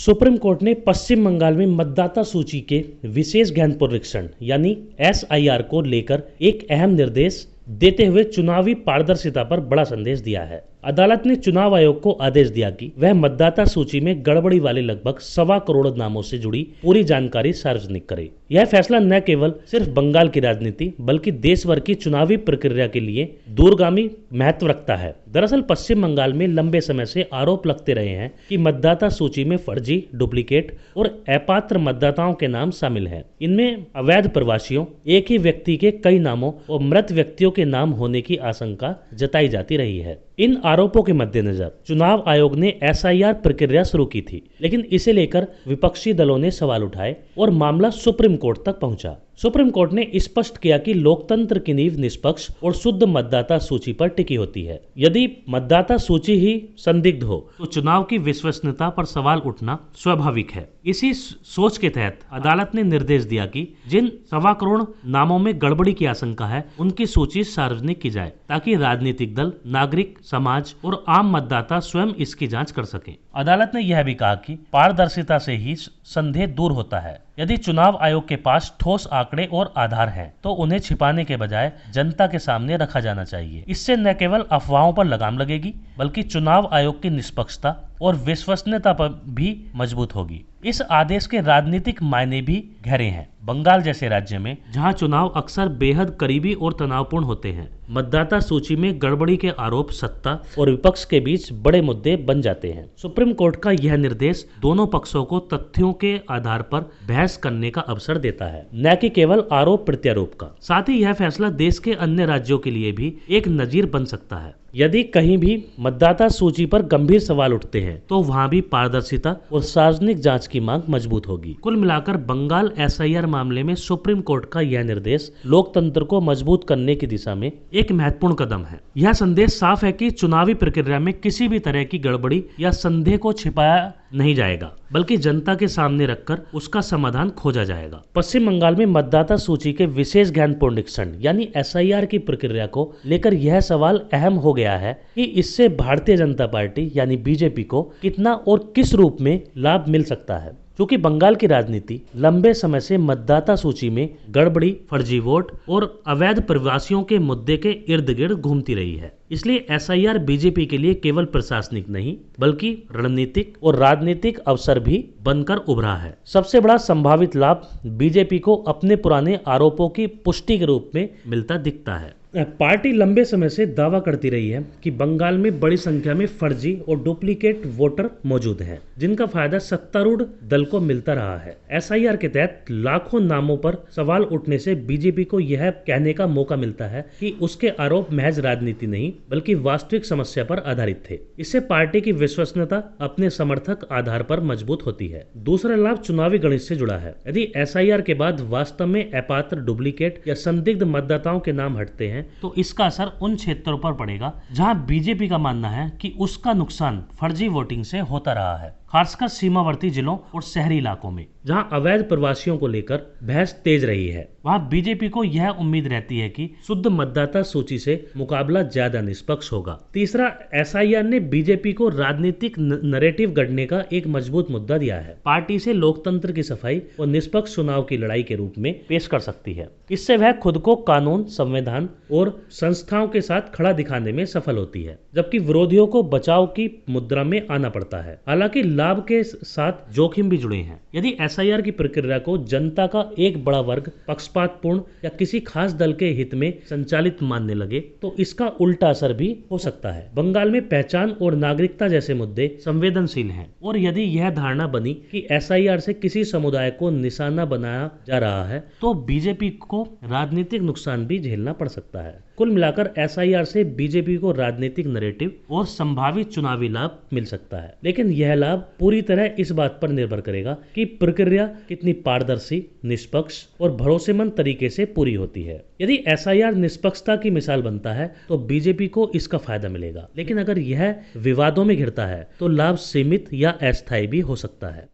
Supreme court ने पश्चिम बंगाल में मतदाता सूची के विशेष गहन पुनरीक्षण यानी एसआईआर को लेकर एक अहम निर्देश देते हुए चुनावी पारदर्शिता पर बड़ा संदेश दिया है। अदालत ने चुनाव आयोग को आदेश दिया कि वह मतदाता सूची में गड़बड़ी वाले लगभग 1.25 करोड़ नामों से जुड़ी पूरी जानकारी सार्वजनिक करे। यह फैसला न केवल सिर्फ बंगाल की राजनीति बल्कि देश भर की चुनावी प्रक्रिया के लिए दूरगामी महत्व रखता है। दरअसल पश्चिम बंगाल में लंबे समय से आरोप लगते रहे हैं कि मतदाता सूची में फर्जी, डुप्लीकेट और अपात्र मतदाताओं के नाम शामिल हैं। इनमें अवैध प्रवासियों, एक ही व्यक्ति के कई नामों और मृत व्यक्तियों के नाम होने की आशंका जताई जाती रही है। इन आरोपों के मद्देनजर चुनाव आयोग ने एसआईआर प्रक्रिया शुरू की थी, लेकिन इसे लेकर विपक्षी दलों ने सवाल उठाए और मामला सुप्रीम कोर्ट तक पहुंचा। सुप्रीम कोर्ट ने स्पष्ट किया कि लोकतंत्र की नींव निष्पक्ष और शुद्ध मतदाता सूची पर टिकी होती है। यदि मतदाता सूची ही संदिग्ध हो तो चुनाव की विश्वसनीयता पर सवाल उठना स्वाभाविक है। इसी सोच के तहत अदालत ने निर्देश दिया कि जिन 1.25 करोड़ नामों में गड़बड़ी की आशंका है उनकी सूची सार्वजनिक की जाए, ताकि राजनीतिक दल, नागरिक समाज और आम मतदाता स्वयं इसकी जांच कर सकें। अदालत ने यह भी कहा कि पारदर्शिता से ही संदेह दूर होता है। यदि चुनाव आयोग के पास ठोस आंकड़े और आधार हैं, तो उन्हें छिपाने के बजाय जनता के सामने रखा जाना चाहिए। इससे न केवल अफवाहों पर लगाम लगेगी बल्कि चुनाव आयोग की निष्पक्षता और विश्वसनीयता पर भी मजबूत होगी। इस आदेश के राजनीतिक मायने भी गहरे हैं। बंगाल जैसे राज्य में जहां चुनाव अक्सर बेहद करीबी और तनावपूर्ण होते हैं, मतदाता सूची में गड़बड़ी के आरोप सत्ता और विपक्ष के बीच बड़े मुद्दे बन जाते हैं। सुप्रीम कोर्ट का यह निर्देश दोनों पक्षों को तथ्यों के आधार पर बहस करने का अवसर देता है, न कि केवल आरोप प्रत्यारोप का। साथ ही यह फैसला देश के अन्य राज्यों के लिए भी एक नजीर बन सकता है। यदि कहीं भी मतदाता सूची पर गंभीर सवाल उठते हैं तो वहां भी पारदर्शिता और सार्वजनिक जांच की मांग मजबूत होगी। कुल मिलाकर बंगाल एसआईआर मामले में सुप्रीम कोर्ट का यह निर्देश लोकतंत्र को मजबूत करने की दिशा में एक महत्वपूर्ण कदम है। यह संदेश साफ है कि चुनावी प्रक्रिया में किसी भी तरह की गड़बड़ी या संदेह को छिपाया नहीं जाएगा, बल्कि जनता के सामने रखकर उसका समाधान खोजा जाएगा। पश्चिम बंगाल में मतदाता सूची के विशेष गहन पुनरीक्षण यानी एसआईआर की प्रक्रिया को लेकर यह सवाल अहम हो गया है कि इससे भारतीय जनता पार्टी यानी बीजेपी को कितना और किस रूप में लाभ मिल सकता है। क्योंकि बंगाल की राजनीति लंबे समय से मतदाता सूची में गड़बड़ी, फर्जी वोट और अवैध प्रवासियों के मुद्दे के इर्द गिर्द घूमती रही है। इसलिए एसआईआर बीजेपी के लिए केवल प्रशासनिक नहीं बल्कि रणनीतिक और राजनीतिक अवसर भी बनकर उभरा है। सबसे बड़ा संभावित लाभ बीजेपी को अपने पुराने आरोपों की पुष्टि के रूप में मिलता दिखता है। पार्टी लंबे समय से दावा करती रही है कि बंगाल में बड़ी संख्या में फर्जी और डुप्लीकेट वोटर मौजूद हैं, जिनका फायदा सत्तारूढ़ दल को मिलता रहा है। एसआईआर के तहत लाखों नामों पर सवाल उठने से बीजेपी को यह कहने का मौका मिलता है कि उसके आरोप महज राजनीति नहीं बल्कि वास्तविक समस्या पर आधारित थे। इससे पार्टी की विश्वसनीयता अपने समर्थक आधार पर मजबूत होती है। दूसरा लाभ चुनावी गणित से जुड़ा है। यदि एसआईआर के बाद वास्तव में अपात्र, डुप्लीकेट या संदिग्ध मतदाताओं के नाम हटते हैं तो इसका असर उन क्षेत्रों पर पड़ेगा जहां बीजेपी का मानना है कि उसका नुकसान फर्जी वोटिंग से होता रहा है, खासकर सीमावर्ती जिलों और शहरी इलाकों में जहां अवैध प्रवासियों को लेकर बहस तेज रही है। वहां बीजेपी को यह उम्मीद रहती है कि शुद्ध मतदाता सूची से मुकाबला ज्यादा निष्पक्ष होगा। तीसरा, एसआईआर ने बीजेपी को राजनीतिक नैरेटिव गढ़ने का एक मजबूत मुद्दा दिया है। पार्टी से लोकतंत्र की सफाई और निष्पक्ष चुनाव की लड़ाई के रूप में पेश कर सकती है। इससे वह खुद को कानून, संविधान और संस्थाओं के साथ खड़ा दिखाने में सफल होती है, जबकि विरोधियों को बचाव की मुद्रा में आना पड़ता है। हालांकि लाभ के साथ जोखिम भी जुड़े हैं। यदि एसआईआर की प्रक्रिया को जनता का एक बड़ा वर्ग पक्षपातपूर्ण या किसी खास दल के हित में संचालित मानने लगे तो इसका उल्टा असर भी हो सकता है। बंगाल में पहचान और नागरिकता जैसे मुद्दे संवेदनशील हैं और यदि यह धारणा बनी कि एसआईआर से किसी समुदाय को निशाना बनाया जा रहा है तो बीजेपी को राजनीतिक नुकसान भी झेलना पड़ सकता है। कुल मिलाकर एसआईआर से बीजेपी को राजनीतिक नैरेटिव और संभावित चुनावी लाभ मिल सकता है, लेकिन यह लाभ पूरी तरह इस बात पर निर्भर करेगा कि प्रक्रिया कितनी पारदर्शी, निष्पक्ष और भरोसेमंद तरीके से पूरी होती है। यदि एसआईआर निष्पक्षता की मिसाल बनता है तो बीजेपी को इसका फायदा मिलेगा, लेकिन अगर यह विवादों में घिरता है तो लाभ सीमित या अस्थायी भी हो सकता है।